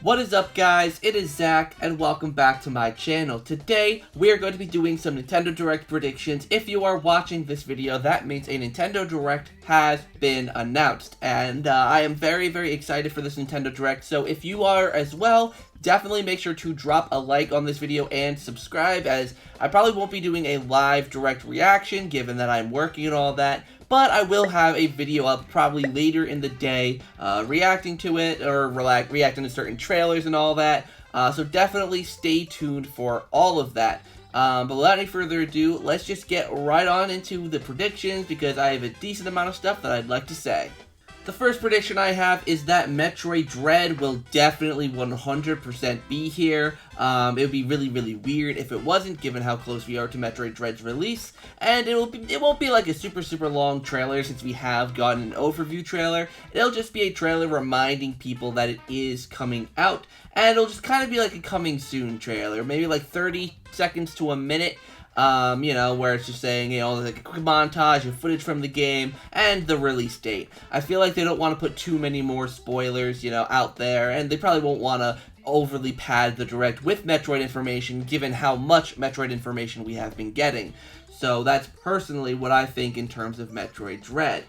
What is up, guys? It is Zach, and welcome back to my channel. Today, we are going to be doing some Nintendo Direct predictions. If you are watching this video, that means a Nintendo Direct has been announced, and I am very, very excited for this Nintendo Direct, so if you are as well, definitely make sure to drop a like on this video and subscribe, as I probably won't be doing a live direct reaction, given that I'm working and all that, but I will have a video up probably later in the day, reacting to it, or reacting to certain trailers and all that, so definitely stay tuned for all of that. But without any further ado, let's just get right on into the predictions, because I have a decent amount of stuff that I'd like to say. The first prediction I have is that Metroid Dread will definitely 100% be here. It would be really, really weird if it wasn't, given how close we are to Metroid Dread's release. And it won't be like a super, super long trailer, since we have gotten an overview trailer. It'll just be a trailer reminding people that it is coming out. And it'll just kind of be like a coming soon trailer, maybe like 30 seconds to a minute. You know, where it's just saying, you know, like a quick montage of footage from the game and the release date. I feel like they don't want to put too many more spoilers, you know, out there, and they probably won't want to overly pad the Direct with Metroid information, given how much Metroid information we have been getting. So that's personally what I think in terms of Metroid Dread.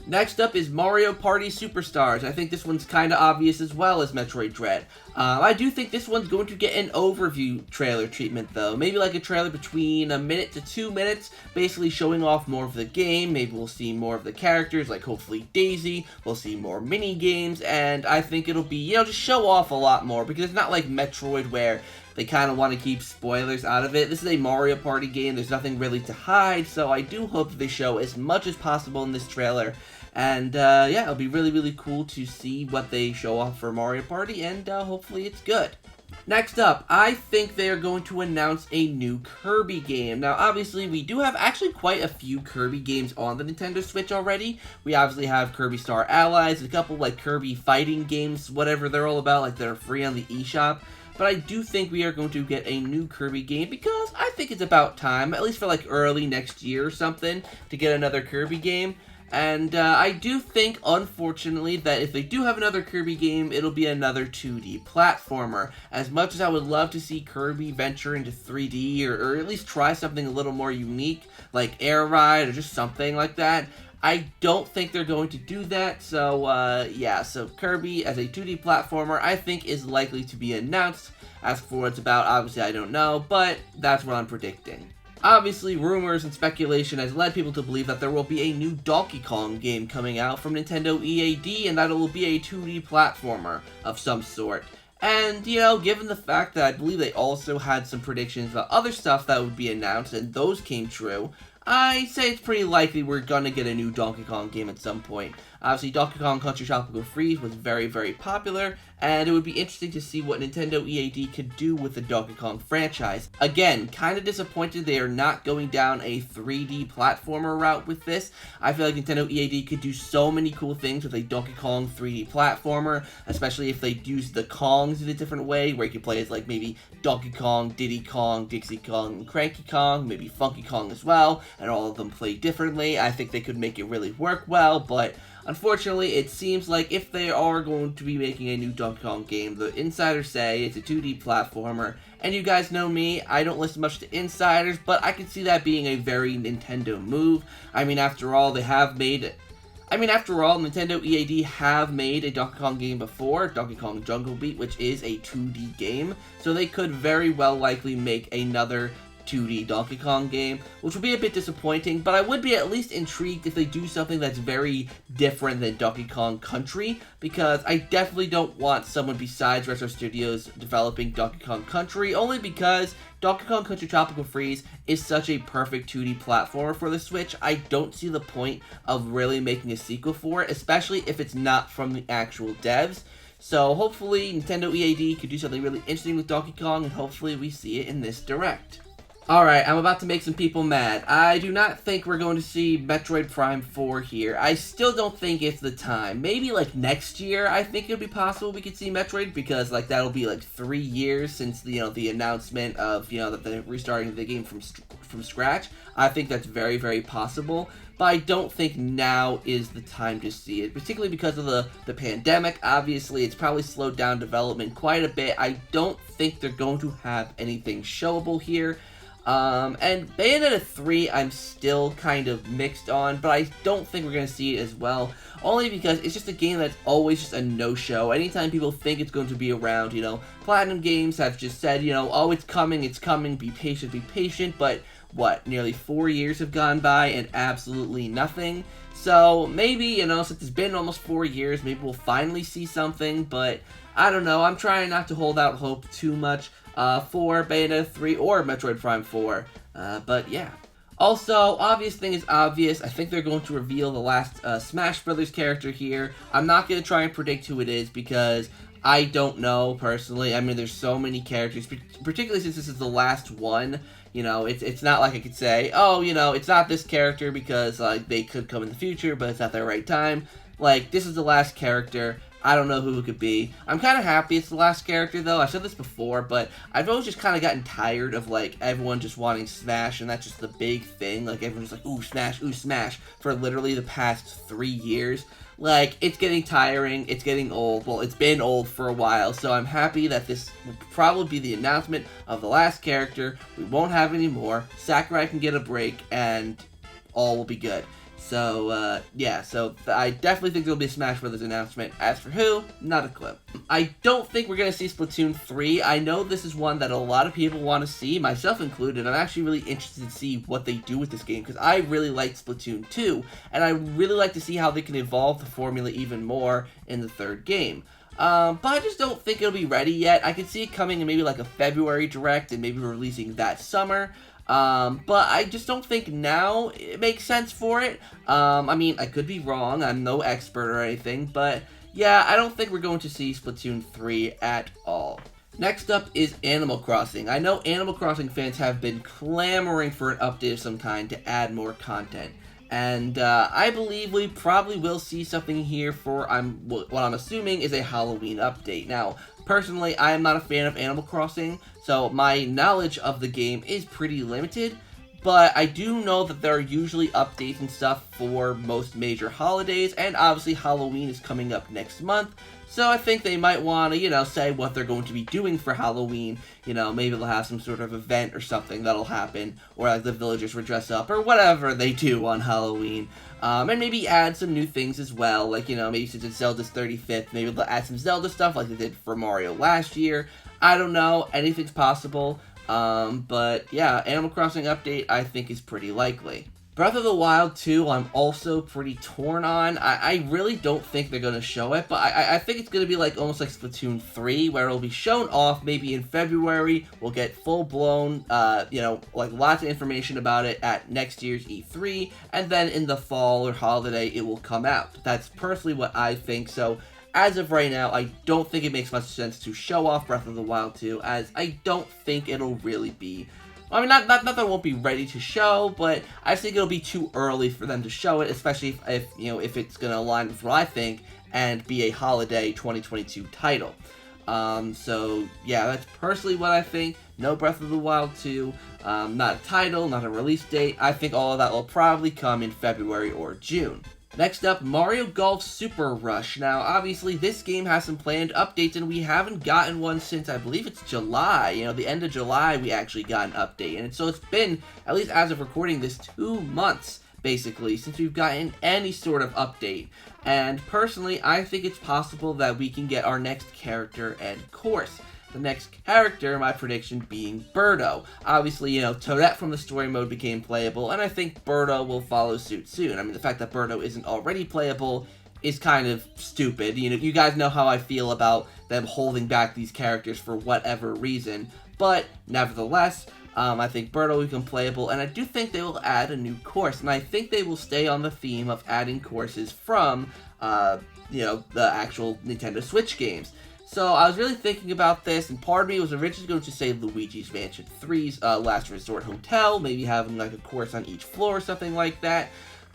Next up is Mario Party Superstars. I think this one's kind of obvious as well as Metroid Dread. I do think this one's going to get an overview trailer treatment, though. Maybe like a trailer between 1 minute to 2 minutes, basically showing off more of the game. Maybe we'll see more of the characters, like hopefully Daisy. We'll see more mini games, and I think it'll be, you know, just show off a lot more, because it's not like Metroid where they kind of want to keep spoilers out of it. This is a Mario Party game. There's nothing really to hide, so I do hope that they show as much as possible in this trailer. And, yeah, it'll be really, really cool to see what they show off for Mario Party, and hopefully it's good. Next up, I think they are going to announce a new Kirby game. Now, obviously, we do have actually quite a few Kirby games on the Nintendo Switch already. We obviously have Kirby Star Allies, a couple, like, Kirby fighting games, whatever they're all about, like, they're free on the eShop. But I do think we are going to get a new Kirby game, because I think it's about time, at least for, like, early next year or something, to get another Kirby game. And I do think, unfortunately, that if they do have another Kirby game, it'll be another 2D platformer. As much as I would love to see Kirby venture into 3D, or at least try something a little more unique, like Air Ride, or just something like that, I don't think they're going to do that. So, yeah, so Kirby as a 2D platformer, I think is likely to be announced. As for what it's about, obviously I don't know, but that's what I'm predicting. Obviously, rumors and speculation has led people to believe that there will be a new Donkey Kong game coming out from Nintendo EAD, and that it will be a 2D platformer of some sort. And, you know, given the fact that I believe they also had some predictions about other stuff that would be announced, and those came true, I say it's pretty likely we're gonna get a new Donkey Kong game at some point. Obviously, Donkey Kong Country Tropical Freeze was very, very popular, and it would be interesting to see what Nintendo EAD could do with the Donkey Kong franchise. Again, kind of disappointed they are not going down a 3D platformer route with this. I feel like Nintendo EAD could do so many cool things with a Donkey Kong 3D platformer, especially if they use the Kongs in a different way, where you can play as, like, maybe Donkey Kong, Diddy Kong, Dixie Kong, and Cranky Kong, maybe Funky Kong as well, and all of them play differently. I think they could make it really work well, but unfortunately, it seems like if they are going to be making a new Donkey Kong game, the insiders say it's a 2D platformer, and you guys know me, I don't listen much to insiders, but I can see that being a very Nintendo move. I mean, after all, Nintendo EAD have made a Donkey Kong game before, Donkey Kong Jungle Beat, which is a 2D game, so they could very well likely make another 2D Donkey Kong game, which would be a bit disappointing, but I would be at least intrigued if they do something that's very different than Donkey Kong Country, because I definitely don't want someone besides Retro Studios developing Donkey Kong Country, only because Donkey Kong Country Tropical Freeze is such a perfect 2D platformer for the Switch. I don't see the point of really making a sequel for it, especially if it's not from the actual devs. So hopefully Nintendo EAD could do something really interesting with Donkey Kong, and hopefully we see it in this Direct. Alright, I'm about to make some people mad. I do not think we're going to see Metroid Prime 4 here. I still don't think it's the time. Maybe, like, next year, I think it would be possible we could see Metroid, because, like, that'll be, like, 3 years since, you know, the announcement of, you know, that they're restarting the game from scratch. I think that's very, very possible. but I don't think now is the time to see it, particularly because of the pandemic. Obviously, it's probably slowed down development quite a bit. I don't think they're going to have anything showable here. And Bayonetta 3, I'm still kind of mixed on, but I don't think we're going to see it as well, only because it's just a game that's always just a no-show. Anytime people think it's going to be around, you know, Platinum Games have just said, you know, oh, it's coming, be patient, but what, nearly 4 years have gone by and absolutely nothing. So maybe, you know, since it's been almost 4 years, maybe we'll finally see something, but I don't know. I'm trying not to hold out hope too much for Bayonetta 3 or Metroid Prime 4, but yeah. Also, obvious thing is obvious. I think they're going to reveal the last Smash Brothers character here. I'm not going to try and predict who it is because I don't know, personally. I mean, there's so many characters, particularly since this is the last one. You know, it's not like I could say, oh, you know, it's not this character because, like, they could come in the future, but it's not their right time. Like, this is the last character. I don't know who it could be. I'm kind of happy it's the last character, though. I've said this before, but I've always just kind of gotten tired of, like, everyone just wanting Smash, and that's just the big thing. Like, everyone's like, ooh, Smash, for literally the past 3 years. Like, it's getting tiring, it's getting old. Well, it's been old for a while, so I'm happy that this will probably be the announcement of the last character. We won't have any more. Sakurai can get a break, and all will be good. So, yeah, so I definitely think there'll be a Smash Brothers announcement. As for who, not a clue. I don't think we're going to see Splatoon 3. I know this is one that a lot of people want to see, myself included. I'm actually really interested to see what they do with this game, because I really liked Splatoon 2, and I really like to see how they can evolve the formula even more in the third game. But I just don't think it'll be ready yet. I could see it coming in maybe like a February Direct, and maybe releasing that summer. But I just don't think now it makes sense for it. I mean, I could be wrong. I'm no expert or anything, but yeah, I don't think we're going to see Splatoon 3 at all. Next up is Animal Crossing. I know Animal Crossing fans have been clamoring for an update of some kind to add more content. And I believe we probably will see something here for what I'm assuming is a Halloween update. Now, personally, I am not a fan of Animal Crossing, so my knowledge of the game is pretty limited, but I do know that there are usually updates and stuff for most major holidays, and obviously Halloween is coming up next month, so I think they might want to, you know, say what they're going to be doing for Halloween. You know, maybe they'll have some sort of event or something that'll happen, or like the villagers will dress up, or whatever they do on Halloween. And maybe add some new things as well, like, you know, maybe since it's Zelda's 35th, maybe they'll add some Zelda stuff like they did for Mario last year. I don't know, anything's possible, but yeah, Animal Crossing update I think is pretty likely. Breath of the Wild 2, I'm also pretty torn on. I really don't think they're going to show it, but I think it's going to be like almost like Splatoon 3, where it'll be shown off maybe in February. We'll get full-blown, you know, like lots of information about it at next year's E3, and then in the fall or holiday it will come out. That's personally what I think, so as of right now, I don't think it makes much sense to show off Breath of the Wild 2, as I don't think it'll really be... I mean, not that it won't be ready to show, but I think it'll be too early for them to show it, especially if you know, if it's going to align with what I think and be a holiday 2022 title. So yeah, that's personally what I think. No Breath of the Wild 2, not a title, not a release date. I think all of that will probably come in February or June. Next up, Mario Golf Super Rush. Now, obviously, this game has some planned updates, and we haven't gotten one since, I believe it's July. You know, the end of July, we actually got an update. And so it's been, at least as of recording this, 2 months, basically, since we've gotten any sort of update. And personally, I think it's possible that we can get our next character and course. The next character, my prediction, being Birdo. Obviously, you know, Toadette from the story mode became playable, and I think Birdo will follow suit soon. I mean, the fact that Birdo isn't already playable is kind of stupid. You know, you guys know how I feel about them holding back these characters for whatever reason, but nevertheless, I think Birdo will become playable, and I do think they will add a new course, and I think they will stay on the theme of adding courses from, you know, the actual Nintendo Switch games. So I was really thinking about this, and part of me was originally going to say Luigi's Mansion 3's Last Resort Hotel, maybe having like a course on each floor or something like that.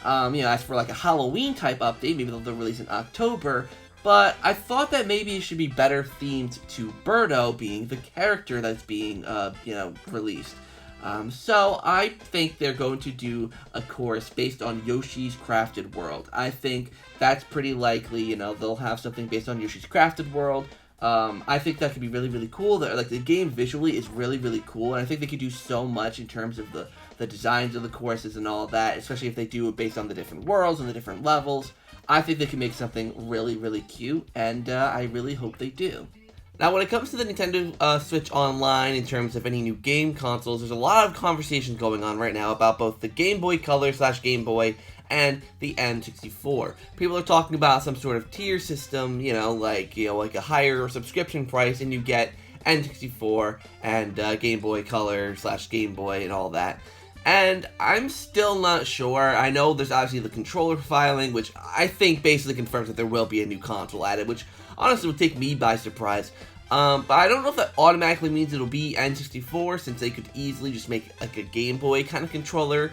You know, as for like a Halloween type update, maybe they'll release in October. But I thought that maybe it should be better themed to Birdo being the character that's being, you know, released. So I think they're going to do a course based on Yoshi's Crafted World. I think that's pretty likely. You know, they'll have something based on Yoshi's Crafted World. I think that could be really, really cool. Like, the game visually is really, really cool, and I think they could do so much in terms of the designs of the courses and all that, especially if they do it based on the different worlds and the different levels. I think they can make something really, really cute, and I really hope they do. Now, when it comes to the Nintendo Switch Online, in terms of any new game consoles, there's a lot of conversations going on right now about both the Game Boy Color / Game Boy and the N64. People are talking about some sort of tier system, like a higher subscription price, and you get N64 and Game Boy Color / Game Boy and all that. And I'm still not sure. I know there's obviously the controller profiling, which I think basically confirms that there will be a new console added, which honestly would take me by surprise. But I don't know if that automatically means it'll be N64, since they could easily just make like a Game Boy kind of controller,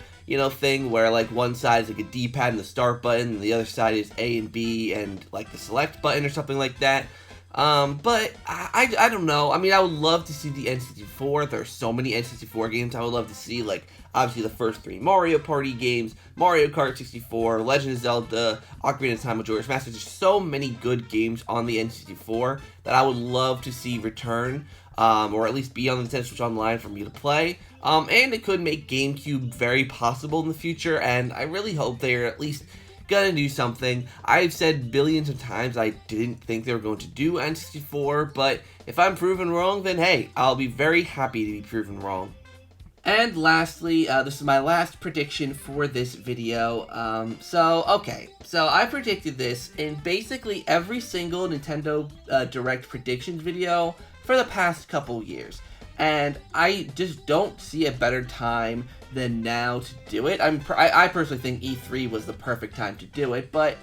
thing where like one side is like a D-pad and the start button, and the other side is A and B and like the select button or something like that. But I don't know. I mean, I would love to see the N64. There are so many N64 games I would love to see, like obviously the first 3 Mario Party games, Mario Kart 64, Legend of Zelda, Ocarina of Time, Majora's Mask. There's just so many good games on the N64 that I would love to see return, or at least be on the Nintendo Switch Online for me to play. And it could make GameCube very possible in the future, and I really hope they're at least gonna do something. I've said billions of times I didn't think they were going to do N64, but if I'm proven wrong, then hey, I'll be very happy to be proven wrong. And lastly, this is my last prediction for this video. So I predicted this in basically every single Nintendo Direct predictions video for the past couple years. And I just don't see a better time than now to do it. I personally think E3 was the perfect time to do it, but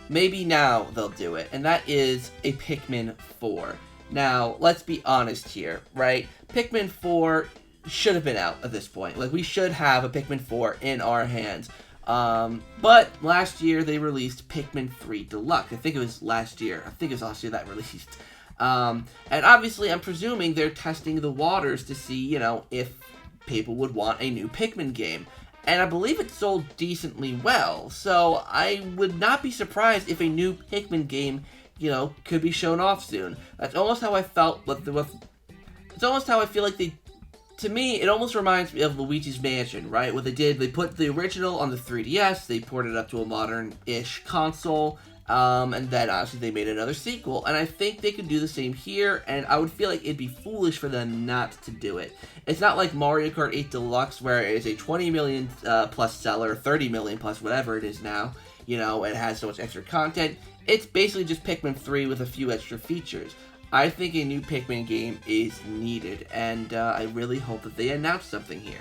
maybe now they'll do it. And that is a Pikmin 4. Now, let's be honest here, right? Pikmin 4 should have been out at this point. Like, we should have a Pikmin 4 in our hands. But last year they released Pikmin 3 Deluxe. I think it was last year that released. And obviously I'm presuming they're testing the waters to see, if people would want a new Pikmin game. And I believe it sold decently well, so I would not be surprised if a new Pikmin game, could be shown off soon. That's almost how I felt it's almost how I feel like to me, it almost reminds me of Luigi's Mansion, right? What they did, they put the original on the 3DS, they ported it up to a modern-ish console, and then obviously they made another sequel, and I think they could do the same here, and I would feel like it'd be foolish for them not to do it. It's not like Mario Kart 8 Deluxe, where it is a 20 million plus seller, 30 million plus, whatever it is now, it has so much extra content. It's basically just Pikmin 3 with a few extra features. I think a new Pikmin game is needed, and I really hope that they announce something here.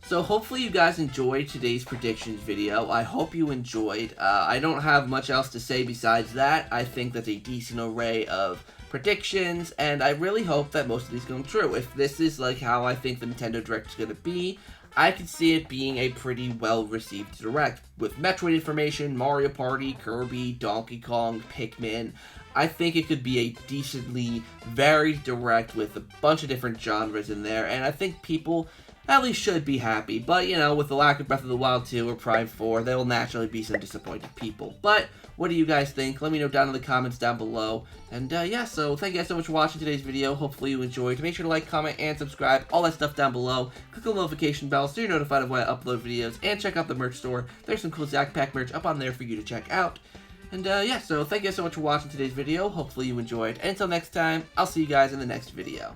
So hopefully you guys enjoyed today's predictions video. I hope you enjoyed. I don't have much else to say besides that. I think that's a decent array of predictions, and I really hope that most of these come true. If this is like how I think the Nintendo Direct is going to be, I could see it being a pretty well-received Direct, with Metroid information, Mario Party, Kirby, Donkey Kong, Pikmin. I think it could be a decently varied Direct with a bunch of different genres in there, and I think people at least should be happy. But, with the lack of Breath of the Wild 2 or Prime 4, there will naturally be some disappointed people. But, what do you guys think? Let me know down in the comments down below. And, yeah, so thank you guys so much for watching today's video. Hopefully you enjoyed. Make sure to like, comment, and subscribe. All that stuff down below. Click the notification bell so you're notified of when I upload videos. And check out the merch store. There's some cool ZakPak merch up on there for you to check out. And, yeah, so thank you guys so much for watching today's video. Hopefully you enjoyed. And until next time, I'll see you guys in the next video.